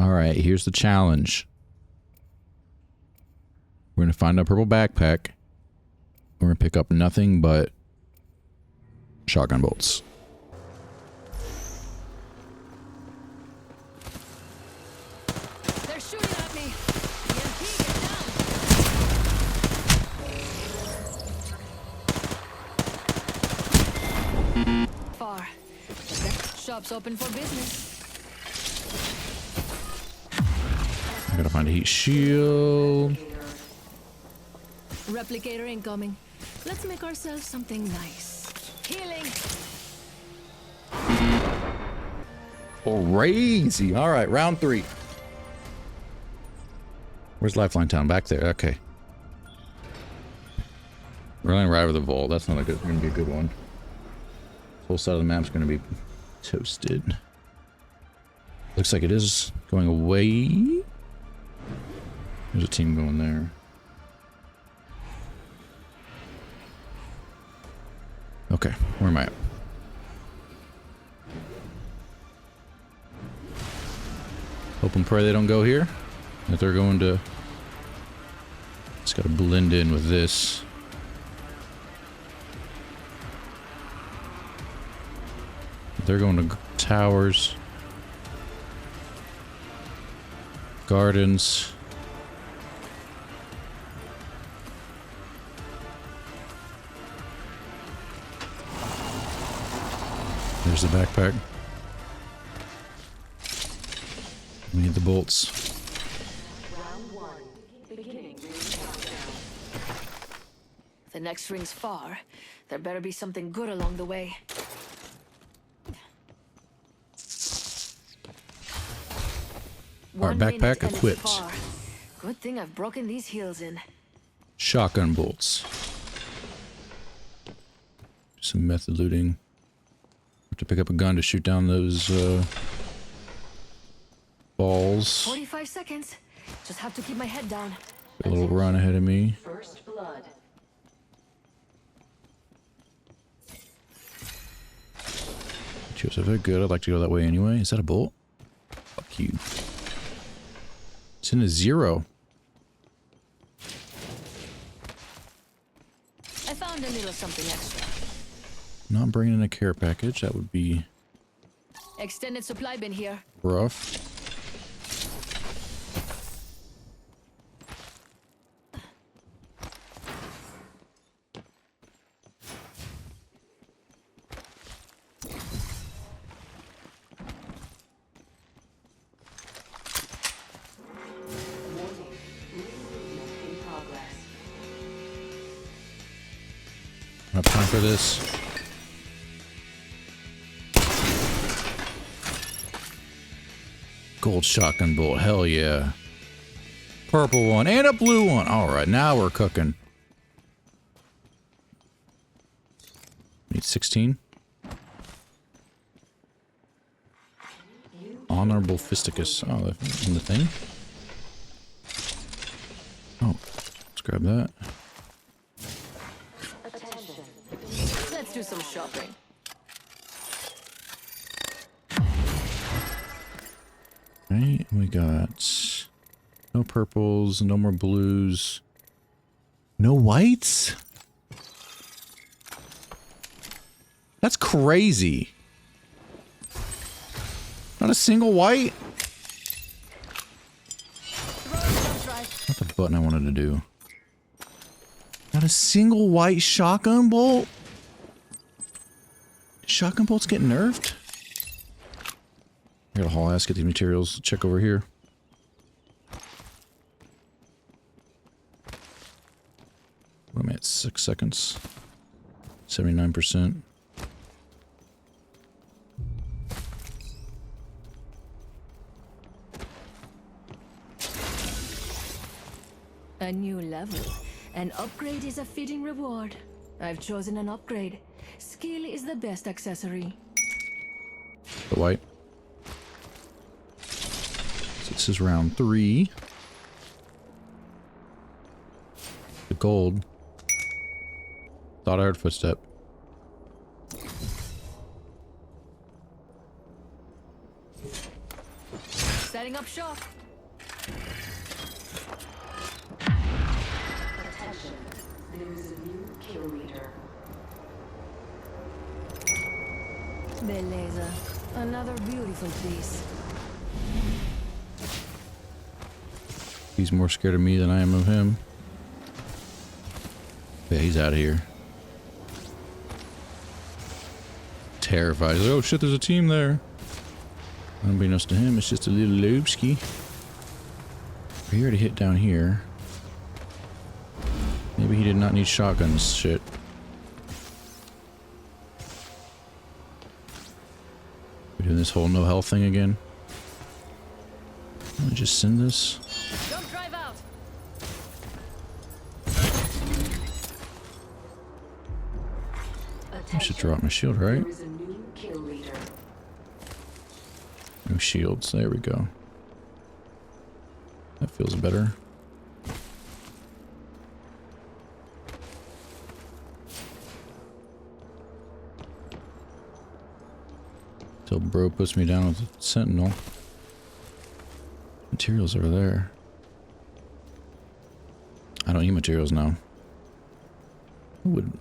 Alright, here's the challenge. We're gonna find a purple backpack. We're gonna pick up nothing but shotgun bolts. They're shooting at me. EMP, get down. Far. Shop's open for business. I gotta find a heat shield. Replicator incoming. Let's make ourselves something nice. Healing. Crazy. Alright, round 3. Where's Lifeline Town? Back there. Okay. Running right over the vault. That's not gonna be a good one. This whole side of the map's gonna be toasted. Looks like it is going away. There's a team going there. Okay, where am I at? Hope and pray they don't go here. That they're going to... It's got to blend in with this. They're going to towers. Gardens. There's the backpack. We need the bolts. Round 1. Beginning. The next ring's far. There better be something good along the way. Our backpack equipped. Far. Good thing I've broken these heels in. Shotgun bolts. Some method looting. Have to pick up a gun to shoot down those balls. 45 seconds. Just have to keep my head down. A little run ahead of me. First blood. Joseph, they're good. I'd like to go that way anyway. Is that a bolt? Fuck you. It's in a 0. I found a little something extra. Not bringing in a care package. That would be Extended supply bin here. rough. I have time for this. Gold shotgun bolt. Hell yeah. Purple one and a blue one. Alright, now we're cooking. Need 16. Honorable Fisticus. Oh, that's in the thing. Oh, let's grab that. Let's do some shopping. Right, we got no purples, no more blues, no whites? That's crazy. Not a single white? Not the button I wanted to do. Not a single white shotgun bolt? Shotgun bolts get nerfed? I gotta haul ass, get these materials. Check over here. I'm at 6 seconds. 79%. A new level. An upgrade is a fitting reward. I've chosen an upgrade. Skill is the best accessory. The white. So this is round 3. The gold. Thought I heard footstep. Setting up shop. Attention, there is a new kill leader. Beleza. Another beautiful piece. He's more scared of me than I am of him. Yeah, he's out of here. Terrified. He's like, oh shit, there's a team there. Unbeknownst to him, it's just a little Lobski. He already hit down here. Maybe he did not need shotguns. Shit. We're doing this whole no health thing again. Let me just send this. Don't drive out. I should drop my shield, right? There is a new kill leader. No shields. There we go. That feels better. Till bro puts me down with the sentinel. Materials over there. I don't need materials now.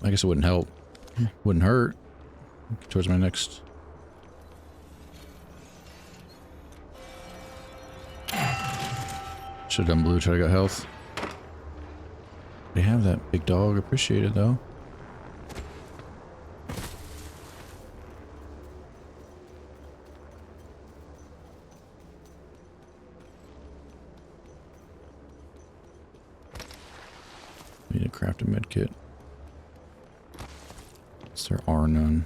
I guess it wouldn't help. Wouldn't hurt. Towards my next. Should have done blue, try to get health. They have that big dog. Appreciate it though. Need to craft a med kit. There are none.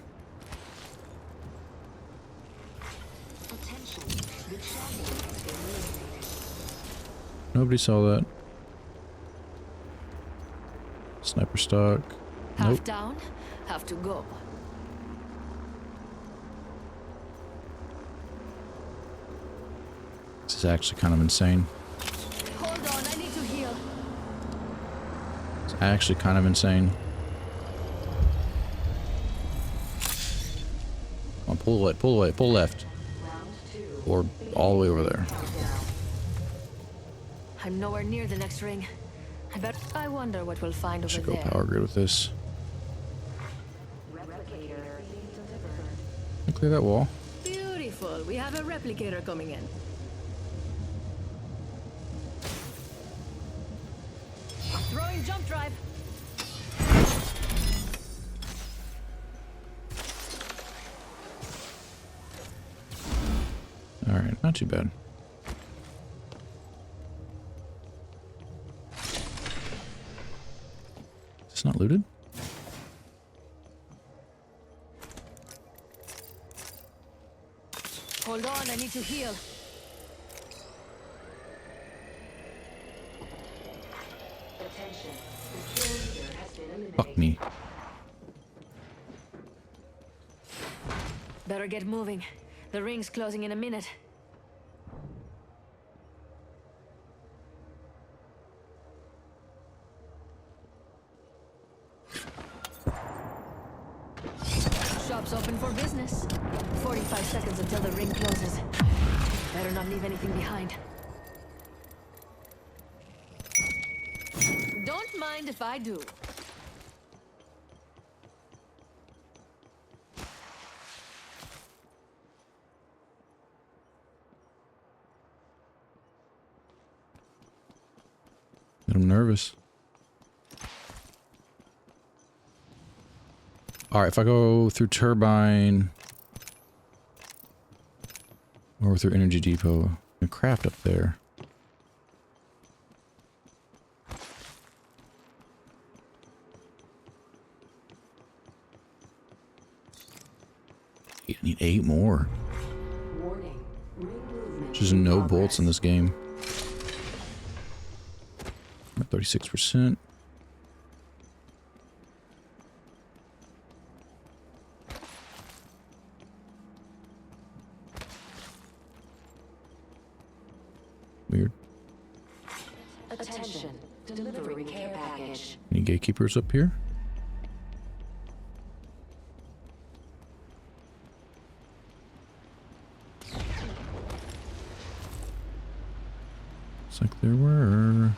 Nobody saw that. Sniper stock. Half Nope. down, have to go. This is actually kind of insane. Hold on, I need to heal. It's actually kind of insane. Come on, pull away, pull away, pull left. Or all the way over there. I'm nowhere near the next ring. I wonder what we'll find over Should go there. power grid with this. Clear that wall. Beautiful. We have a replicator coming in. Throwing jump drive. Alright, not too bad. Is this not looted? Hold on, I need to heal. Attention, the kill leader has been eliminated. Fuck me. Better get moving. The ring's closing in a minute. Shop's open for business. 45 seconds until the ring closes. Better not leave anything behind. Don't mind if I do. I'm nervous. Alright, if I go through turbine or through energy depot, and craft up there. I need 8 more. Warning, ring movement. There's no bolts in this game. I'm at 36%. Weird. Attention, delivering care package. Any gatekeepers up here? Looks like there were.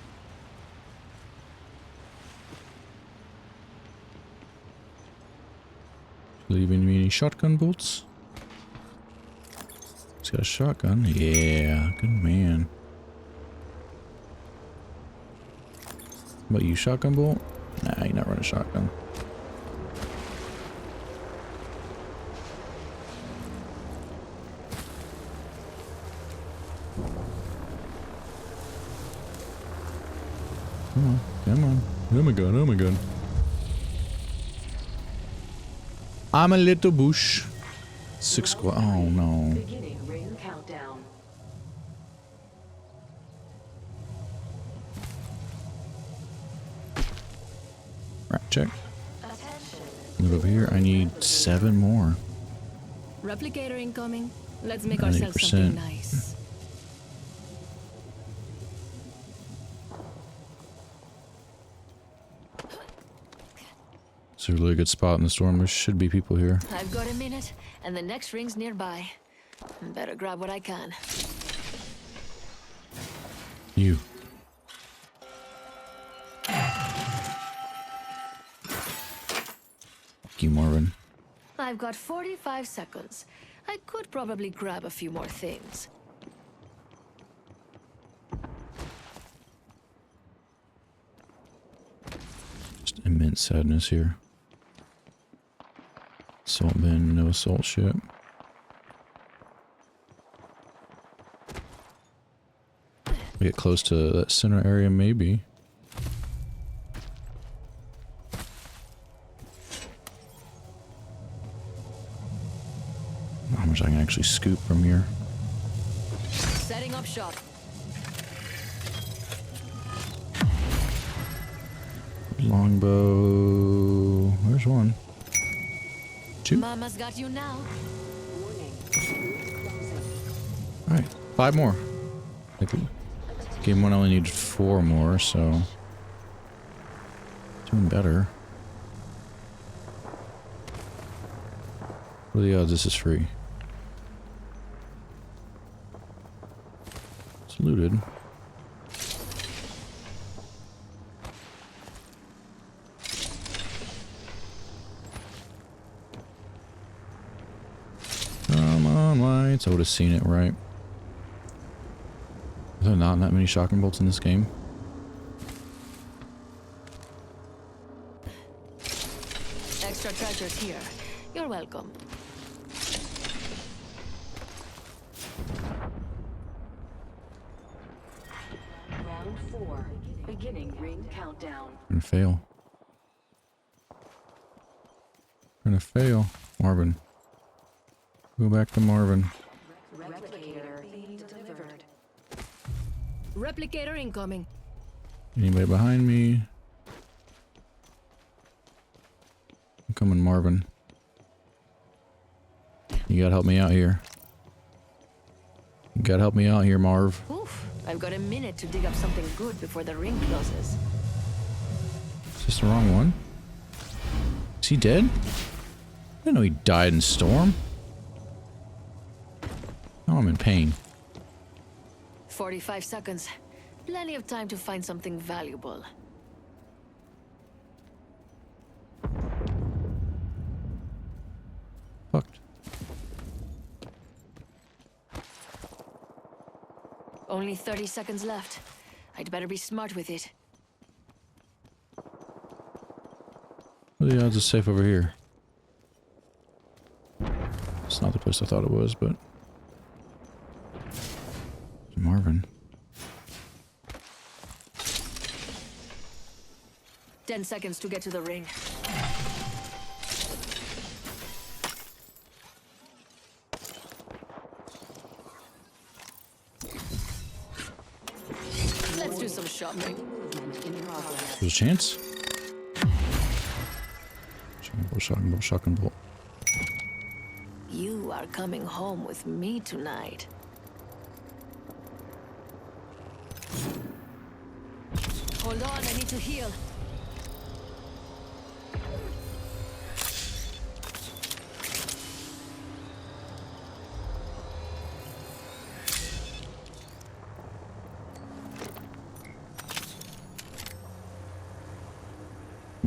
Leaving me any shotgun bolts? He's got a shotgun. Yeah, good man. What about you, shotgun bolt? Nah, you're not running shotgun. Come on, come on. Oh my god, oh my god. I'm a little bush. 6 squad. Oh no. Beginning ring countdown. Right, check. Attention. Move over here. I need 7 more. Replicator incoming. Let's make 90%. ourselves something nice. It's a really good spot in the storm. There should be people here. I've got a minute, and the next ring's nearby. Better grab what I can. You. Fuck you, Marvin. I've got 45 seconds. I could probably grab a few more things. Just immense sadness here. Assault bin, no assault ship. We get close to that center area, maybe. How much I can actually scoop from here. Setting up shop. Longbow. There's one. 2. Mama's got you now. Warning. Closing. Alright, 5 more. Game 1 only needed 4 more, so... Doing better. What are the odds this is free? It's looted. Come on, lights. I would have seen it, right? Are there not that many shotgun bolts in this game? Extra treasures here. You're welcome. Round 4. Beginning ring countdown. Gonna fail. Gonna fail. Marvin. Go back to Marvin. Replicator being delivered. Replicator incoming. Anybody behind me? I'm coming, Marvin. You gotta help me out here. You gotta help me out here, Marv. Oof. I've got a minute to dig up something good before the ring closes. Is this the wrong one? Is he dead? I didn't know he died in storm. Oh, I'm in pain. 45 seconds. Plenty of time to find something valuable. Fucked. Only 30 seconds left. I'd better be smart with it. What are the odds it's safe over here? It's not the place I thought it was, but... Marvin. 10 seconds to get to the ring. Let's do some shopping. Movement in progress. There's a chance? Shotgun bolt, shotgun bolt. You are coming home with me tonight. Hold on, I need to heal.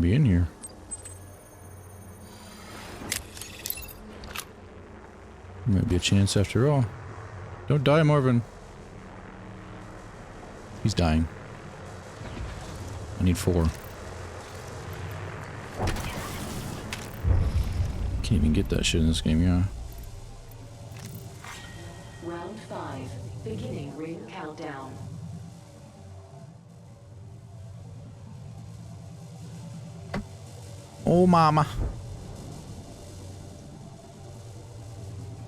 be in here. Might be a chance after all. Don't die, Marvin. He's dying. I need 4. Can't even get that shit in this game, yeah. Round 5. Beginning ring countdown. Oh, mama.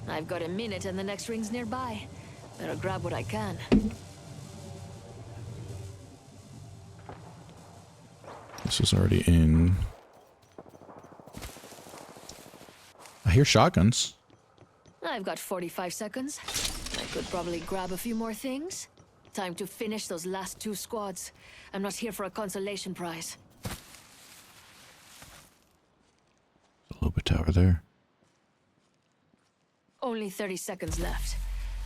I've got a minute and the next ring's nearby. Better grab what I can. This is already in. I hear shotguns. I've got 45 seconds. I could probably grab a few more things. Time to finish those last 2 squads. I'm not here for a consolation prize. A little bit tower there. Only 30 seconds left.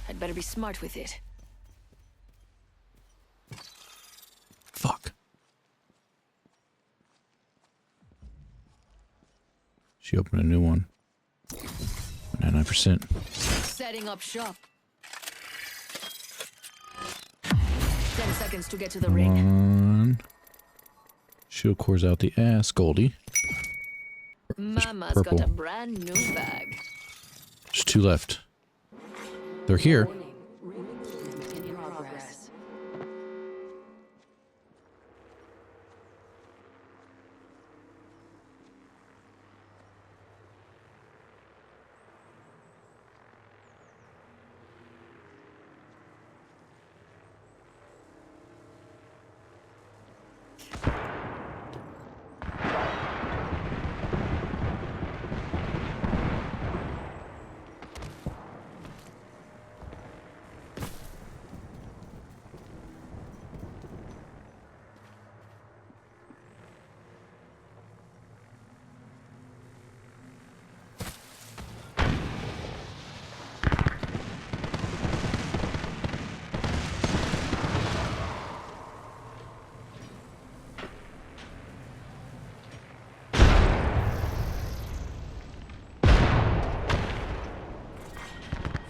I'd better be smart with it. Fuck. She opened a new one. 99%. Setting up shop. 10 seconds to get to the ring. One. Shield cores out the ass, Goldie. Mama's purple. got a brand new bag. There's 2 left. They're here. Warning. Ring movement in progress.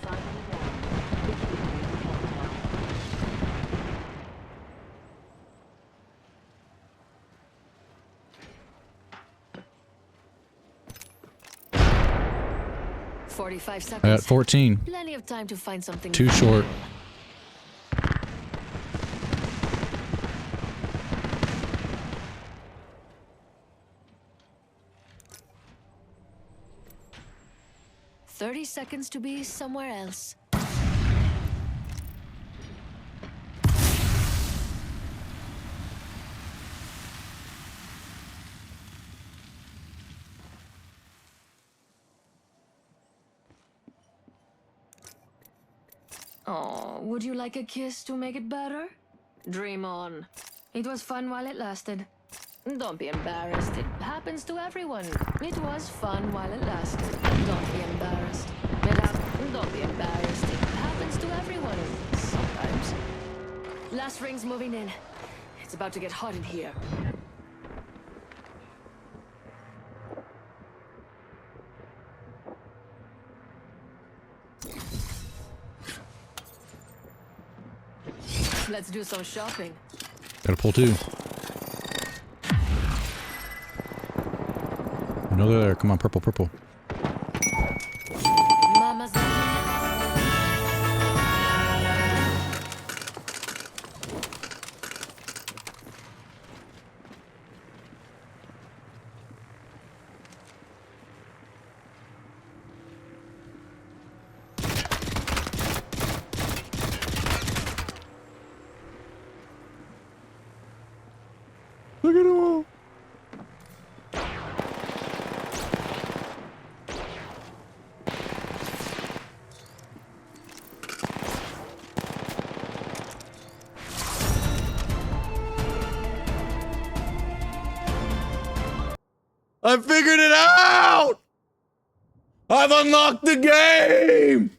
Final round. Beginning ring countdown. 45 I seconds. got 14. Plenty of time to find something. Too short. "30 seconds to be somewhere else." Oh, would you like a kiss to make it better? Dream on. It was fun while it lasted. Don't be embarrassed. It happens to everyone. It was fun while it lasted. Don't be embarrassed. Don't be embarrassed. It happens to everyone. Sometimes. Last ring's moving in. It's about to get hot in here. Let's do some shopping. Gotta pull 2. No, they're there. Come on, purple, purple. Mama's. Look at them all. I figured it out! I've unlocked the game!